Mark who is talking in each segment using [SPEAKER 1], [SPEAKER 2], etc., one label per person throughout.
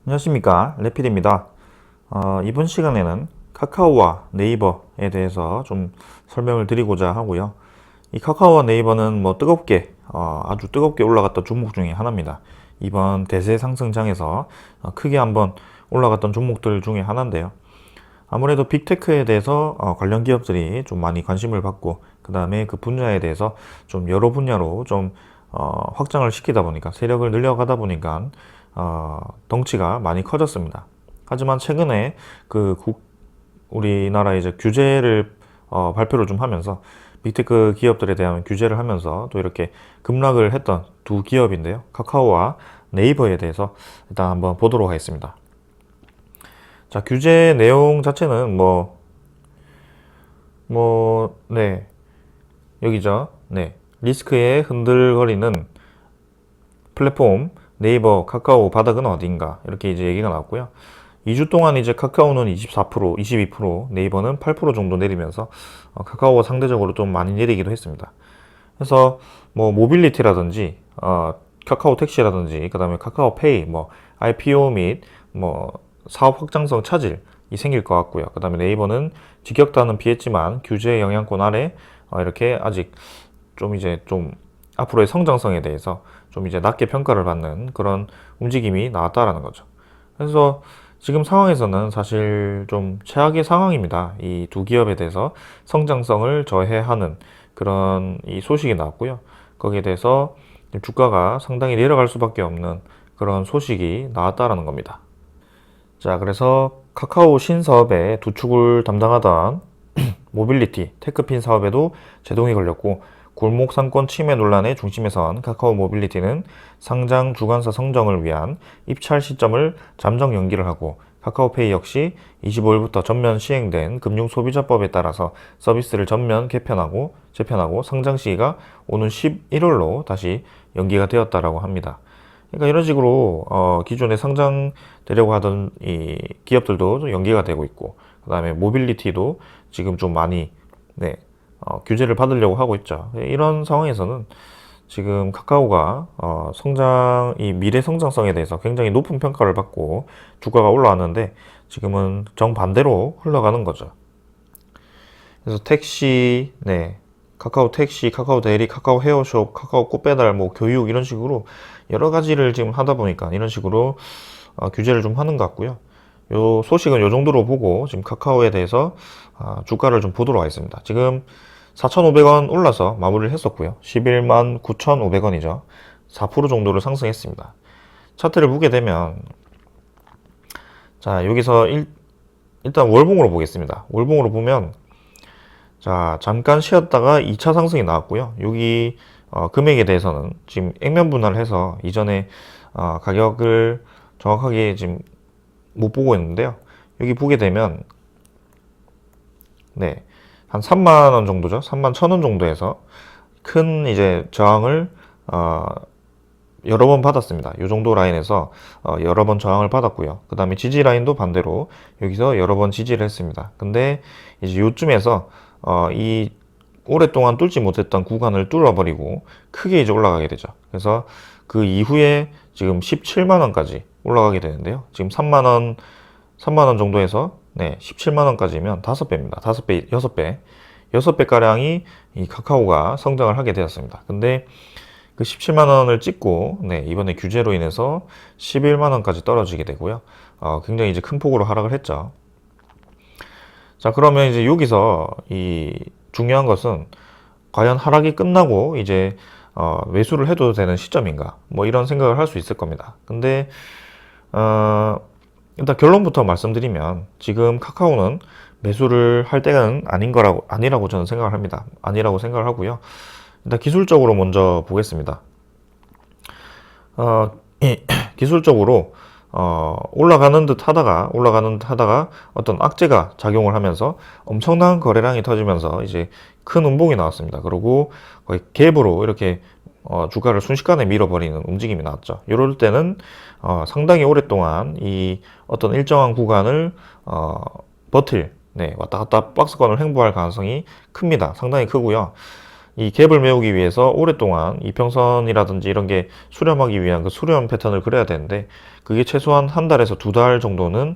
[SPEAKER 1] 안녕하십니까, 레필입니다. 이번 시간에는 카카오와 네이버에 대해서 좀 설명을 드리고자 하고요. 이 카카오와 네이버는 뭐 뜨겁게 아주 뜨겁게 올라갔던 종목 중에 하나입니다. 이번 대세 상승장에서 크게 한번 올라갔던 종목들 중에 하나인데요. 아무래도 빅테크에 대해서 관련 기업들이 좀 많이 관심을 받고, 그 다음에 그 분야에 대해서 좀 여러 분야로 좀 확장을 시키다 보니까, 세력을 늘려가다 보니까 덩치가 많이 커졌습니다. 하지만 최근에 우리나라 이제 규제를 발표를 좀 하면서, 빅테크 기업들에 대한 규제를 하면서 또 이렇게 급락을 했던 두 기업인데요. 카카오와 네이버에 대해서 일단 한번 보도록 하겠습니다. 자, 규제 내용 자체는 네, 여기죠. 네. 리스크에 흔들거리는 플랫폼 네이버, 카카오 바닥은 어딘가, 이렇게 이제 얘기가 나왔고요. 2주 동안 이제 카카오는 24%, 22%, 네이버는 8% 정도 내리면서 카카오가 상대적으로 좀 많이 내리기도 했습니다. 그래서 뭐 모빌리티라든지 카카오 택시라든지, 그다음에 카카오페이, 뭐 IPO 및 뭐 사업 확장성 차질이 생길 것 같고요. 그다음에 네이버는 직격탄은 피했지만 규제 영향권 아래 이렇게 아직 좀 앞으로의 성장성에 대해서 좀 이제 낮게 평가를 받는 그런 움직임이 나왔다라는 거죠. 그래서 지금 상황에서는 사실 좀 최악의 상황입니다. 이 두 기업에 대해서 성장성을 저해하는 그런 이 소식이 나왔고요. 거기에 대해서 주가가 상당히 내려갈 수밖에 없는 그런 소식이 나왔다라는 겁니다. 자, 그래서 카카오 신사업의 두 축을 담당하던 모빌리티, 테크핀 사업에도 제동이 걸렸고, 골목 상권 침해 논란의 중심에 선 카카오 모빌리티는 상장 주관사 선정을 위한 입찰 시점을 잠정 연기를 하고, 카카오페이 역시 25일부터 전면 시행된 금융소비자법에 따라서 서비스를 전면 재편하고 상장 시기가 오는 11월로 다시 연기가 되었다라고 합니다. 그러니까 이런 식으로 기존에 상장되려고 하던 이 기업들도 좀 연기가 되고 있고, 그다음에 모빌리티도 지금 좀 많이 규제를 받으려고 하고 있죠. 이런 상황에서는 지금 카카오가 이 미래 성장성에 대해서 굉장히 높은 평가를 받고 주가가 올라왔는데, 지금은 정반대로 흘러가는 거죠. 그래서 택시, 카카오 택시, 카카오 대리, 카카오 헤어숍, 카카오 꽃배달, 뭐 교육, 이런 식으로 여러 가지를 지금 하다 보니까 이런 식으로 규제를 좀 하는 것 같고요. 요 소식은 요 정도로 보고 지금 카카오에 대해서 주가를 좀 보도록 하겠습니다. 지금 4,500원 올라서 마무리를 했었고요. 11만 9,500원이죠. 4% 정도를 상승했습니다. 차트를 보게 되면, 자, 여기서 일단 월봉으로 보겠습니다. 월봉으로 보면, 자, 잠깐 쉬었다가 2차 상승이 나왔고요. 여기 금액에 대해서는 지금 액면 분할을 해서 이전에 가격을 정확하게 지금 못 보고 있는데요. 여기 보게 되면 한 3만 원 정도죠. 3만 1,000원 정도에서 큰 이제 저항을 여러 번 받았습니다. 이 정도 라인에서 여러 번 저항을 받았고요. 그 다음에 지지 라인도 반대로 여기서 여러 번 지지를 했습니다. 근데 이제 요쯤에서 이 오랫동안 뚫지 못했던 구간을 뚫어버리고 크게 이제 올라가게 되죠. 그래서 그 이후에 지금 17만 원까지 올라가게 되는데요. 지금 3만 원 정도에서 17만 원까지면 5배입니다. 5배, 6배. 6배 가량이 이 카카오가 성장을 하게 되었습니다. 근데 그 17만 원을 찍고 이번에 규제로 인해서 11만 원까지 떨어지게 되고요. 굉장히 이제 큰 폭으로 하락을 했죠. 자, 그러면 이제 여기서 이 중요한 것은 과연 하락이 끝나고 이제 매수를 해도 되는 시점인가? 뭐 이런 생각을 할 수 있을 겁니다. 근데 일단 결론부터 말씀드리면, 지금 카카오는 매수를 할 때는 아니라고 저는 생각을 합니다. 아니라고 생각을 하고요. 일단 기술적으로 먼저 보겠습니다. 기술적으로 올라가는 듯 하다가 어떤 악재가 작용을 하면서 엄청난 거래량이 터지면서 이제 큰 음봉이 나왔습니다. 그리고 거의 갭으로 이렇게 주가를 순식간에 밀어버리는 움직임이 나왔죠. 이럴 때는 상당히 오랫동안 이 어떤 일정한 구간을 왔다 갔다 박스권을 횡보할 가능성이 큽니다. 상당히 크고요. 이 갭을 메우기 위해서 오랫동안 이평선이라든지 이런 게 수렴하기 위한 그 수렴 패턴을 그려야 되는데 그게 최소한 한 달에서 두 달 정도는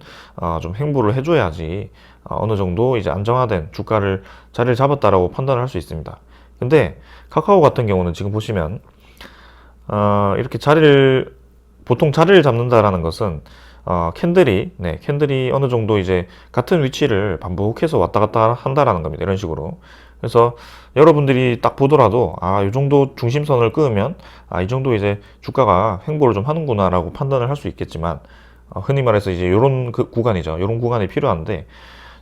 [SPEAKER 1] 좀 행보를 해줘야지 어느 정도 이제 안정화된 주가를 자리를 잡았다라고 판단을 할 수 있습니다. 근데 카카오 같은 경우는 지금 보시면 이렇게 보통 자리를 잡는다라는 것은 캔들이 어느 정도 이제 같은 위치를 반복해서 왔다 갔다 한다라는 겁니다. 이런 식으로. 그래서 여러분들이 딱 보더라도 이 정도 중심선을 끄으면 이 정도 이제 주가가 횡보를 좀 하는구나라고 판단을 할 수 있겠지만 흔히 말해서 이제 요런 그 구간이죠. 요런 구간이 필요한데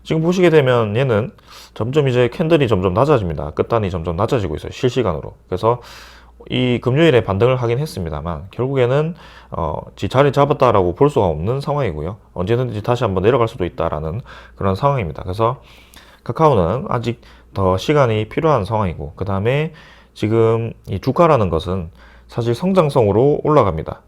[SPEAKER 1] 지금 보시게 되면 얘는 점점 이제 캔들이 점점 낮아집니다. 끝단이 점점 낮아지고 있어요. 실시간으로. 그래서 이 금요일에 반등을 하긴 했습니다만 결국에는 지 자리 잡았다라고 볼 수가 없는 상황이고요. 언제든지 다시 한번 내려갈 수도 있다라는 그런 상황입니다. 그래서 카카오는 아직 더 시간이 필요한 상황이고 그 다음에 지금 이 주가라는 것은 사실 성장성으로 올라갑니다.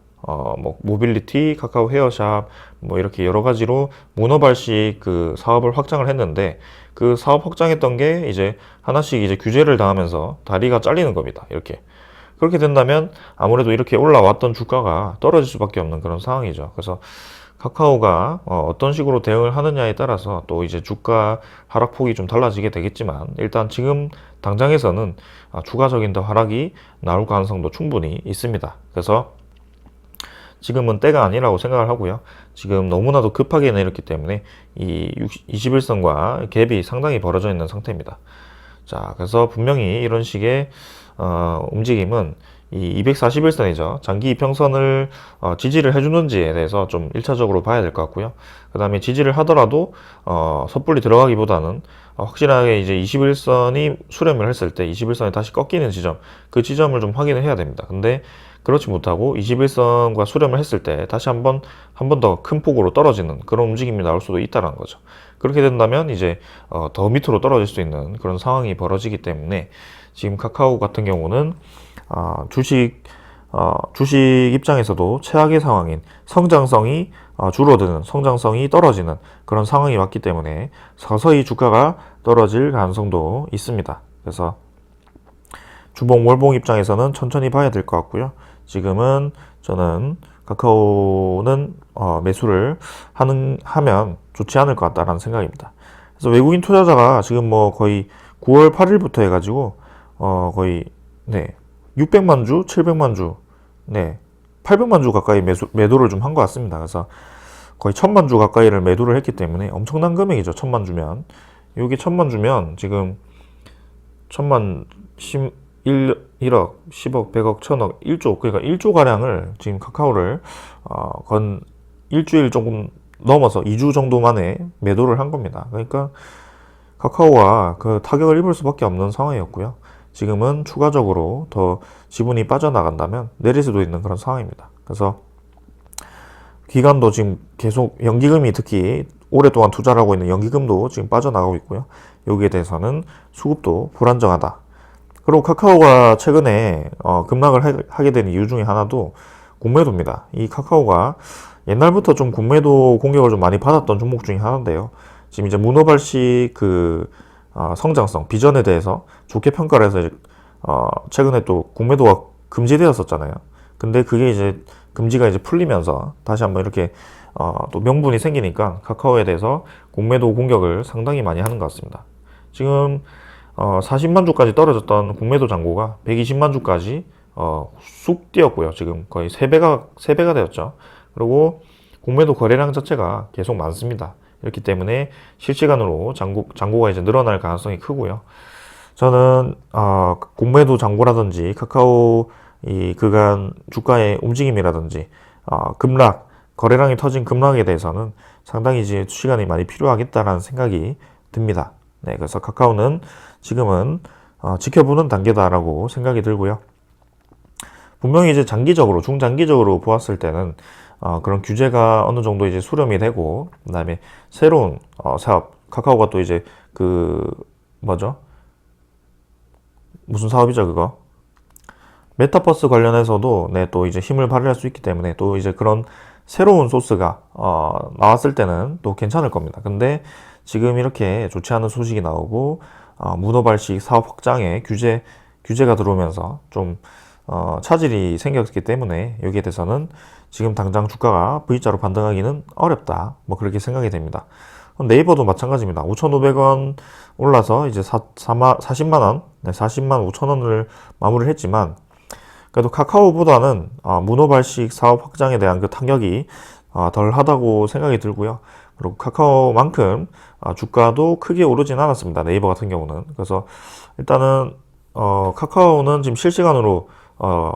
[SPEAKER 1] 뭐 모빌리티, 카카오 헤어샵 뭐 이렇게 여러 가지로 문어발식 그 사업을 확장을 했는데 그 사업 확장했던 게 이제 하나씩 이제 규제를 당하면서 다리가 잘리는 겁니다. 이렇게. 그렇게 된다면 아무래도 이렇게 올라왔던 주가가 떨어질 수밖에 없는 그런 상황이죠. 그래서 카카오가 어떤 식으로 대응을 하느냐에 따라서 또 이제 주가 하락폭이 좀 달라지게 되겠지만 일단 지금 당장에서는 추가적인 더 하락이 나올 가능성도 충분히 있습니다. 그래서 지금은 때가 아니라고 생각을 하고요. 지금 너무나도 급하게 내렸기 때문에 이 21선과 갭이 상당히 벌어져 있는 상태입니다. 자, 그래서 분명히 이런 식의 움직임은 이 241선이죠. 장기 이평선을 지지를 해주는지에 대해서 좀 1차적으로 봐야 될 것 같고요. 그 다음에 지지를 하더라도 섣불리 들어가기보다는 확실하게 이제 21선이 수렴을 했을 때 21선이 다시 꺾이는 지점, 그 지점을 좀 확인을 해야 됩니다. 근데 그렇지 못하고 21선과 수렴을 했을 때 다시 한 번 더 큰 폭으로 떨어지는 그런 움직임이 나올 수도 있다는 거죠. 그렇게 된다면 이제 더 밑으로 떨어질 수 있는 그런 상황이 벌어지기 때문에 지금 카카오 같은 경우는 주식 입장에서도 최악의 상황인 성장성이 줄어드는, 성장성이 떨어지는 그런 상황이 왔기 때문에 서서히 주가가 떨어질 가능성도 있습니다. 그래서 주봉, 월봉 입장에서는 천천히 봐야 될 것 같고요. 지금은 저는 카카오는 매수를 하면 좋지 않을 것 같다라는 생각입니다. 그래서 외국인 투자자가 지금 뭐 거의 9월 8일부터 해가지고 거의 600만 주, 700만 주, 800만 주 가까이 매도를 좀 한 것 같습니다. 그래서 거의 1000만 주 가까이를 매도를 했기 때문에 엄청난 금액이죠. 1000만 주면. 여기 1000만 주면 지금 1000만 1억, 10억, 100억, 1000억, 1조, 그러니까 1조 가량을 지금 카카오를 건 일주일 조금 넘어서 2주 정도 만에 매도를 한 겁니다. 그러니까 카카오가 그 타격을 입을 수밖에 없는 상황이었고요. 지금은 추가적으로 더 지분이 빠져나간다면 내릴 수도 있는 그런 상황입니다. 그래서 기관도 지금 계속 연기금이 특히 오랫동안 투자를 하고 있는 연기금도 지금 빠져나가고 있고요. 여기에 대해서는 수급도 불안정하다. 그리고 카카오가 최근에 급락을 하게 된 이유 중에 하나도 공매도입니다. 이 카카오가 옛날부터 좀 공매도 공격을 좀 많이 받았던 종목 중에 하나인데요. 지금 이제 문어발식 그 성장성, 비전에 대해서 좋게 평가를 해서 최근에 또 공매도가 금지되었었잖아요. 근데 그게 이제 금지가 이제 풀리면서 다시 한번 이렇게 또 명분이 생기니까 카카오에 대해서 공매도 공격을 상당히 많이 하는 것 같습니다. 지금 40만 주까지 떨어졌던 공매도 잔고가 120만 주까지 쑥 뛰었고요. 지금 거의 3배가 되었죠. 그리고 공매도 거래량 자체가 계속 많습니다. 이렇기 때문에 실시간으로 잔고가 이제 늘어날 가능성이 크고요. 저는 공매도 잔고라든지 카카오 이 그간 주가의 움직임이라든지 급락, 거래량이 터진 급락에 대해서는 상당히 이제 시간이 많이 필요하겠다라는 생각이 듭니다. 네, 그래서 카카오는 지금은 지켜보는 단계다라고 생각이 들고요. 분명히 이제 장기적으로, 중장기적으로 보았을 때는 그런 규제가 어느 정도 이제 수렴이 되고, 그다음에 새로운 사업, 카카오가 또 이제 무슨 사업이죠, 그거? 메타버스 관련해서도 또 이제 힘을 발휘할 수 있기 때문에 또 이제 그런 새로운 소스가 나왔을 때는 또 괜찮을 겁니다. 근데 지금 이렇게 좋지 않은 소식이 나오고 문어발식 사업 확장에 규제가 들어오면서 좀 차질이 생겼기 때문에 여기에 대해서는 지금 당장 주가가 V자로 반등하기는 어렵다. 뭐 그렇게 생각이 됩니다. 네이버도 마찬가지입니다. 5,500원 올라서 이제 40만 원, 40만 5천 원을 마무리를 했지만 그래도 카카오보다는 문어발식 사업 확장에 대한 그 타격이 덜 하다고 생각이 들고요. 그리고 카카오만큼 주가도 크게 오르진 않았습니다. 네이버 같은 경우는. 그래서 일단은 카카오는 지금 실시간으로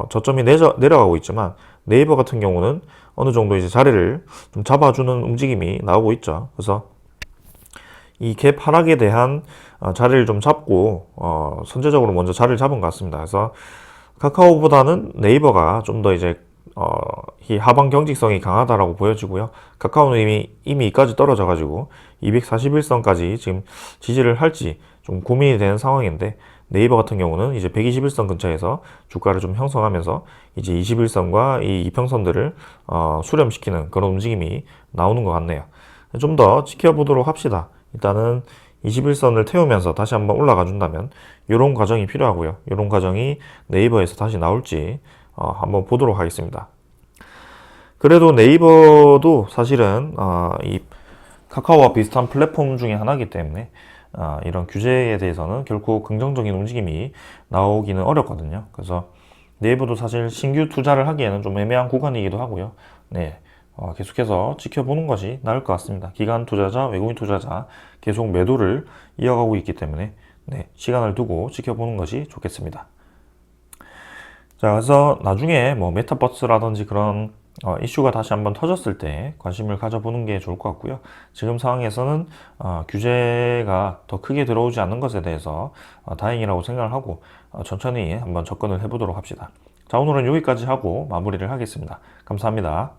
[SPEAKER 1] 저점이 내려가고 있지만 네이버 같은 경우는 어느 정도 이제 자리를 좀 잡아주는 움직임이 나오고 있죠. 그래서 이 갭 하락에 대한 자리를 좀 잡고 선제적으로 먼저 자리를 잡은 것 같습니다. 그래서 카카오보다는 네이버가 좀 더 이제 이 하방 경직성이 강하다라고 보여지고요. 카카오는 이미 이까지 떨어져 가지고 241선까지 지금 지지를 할지 좀 고민이 되는 상황인데 네이버 같은 경우는 이제 121선 근처에서 주가를 좀 형성하면서 이제 21선과 이 이평선들을 수렴시키는 그런 움직임이 나오는 것 같네요. 좀 더 지켜보도록 합시다. 일단은 21선을 태우면서 다시 한번 올라가 준다면 이런 과정이 필요하고요. 이런 과정이 네이버에서 다시 나올지 한번 보도록 하겠습니다. 그래도 네이버도 사실은 이 카카오와 비슷한 플랫폼 중에 하나이기 때문에 이런 규제에 대해서는 결코 긍정적인 움직임이 나오기는 어렵거든요. 그래서 네이버도 사실 신규 투자를 하기에는 좀 애매한 구간이기도 하고요. 네, 계속해서 지켜보는 것이 나을 것 같습니다. 기관 투자자, 외국인 투자자 계속 매도를 이어가고 있기 때문에 네, 시간을 두고 지켜보는 것이 좋겠습니다. 자, 그래서 나중에 뭐 메타버스라든지 그런 이슈가 다시 한번 터졌을 때 관심을 가져보는 게 좋을 것 같고요. 지금 상황에서는 규제가 더 크게 들어오지 않는 것에 대해서 다행이라고 생각을 하고 천천히 한번 접근을 해보도록 합시다. 자, 오늘은 여기까지 하고 마무리를 하겠습니다. 감사합니다.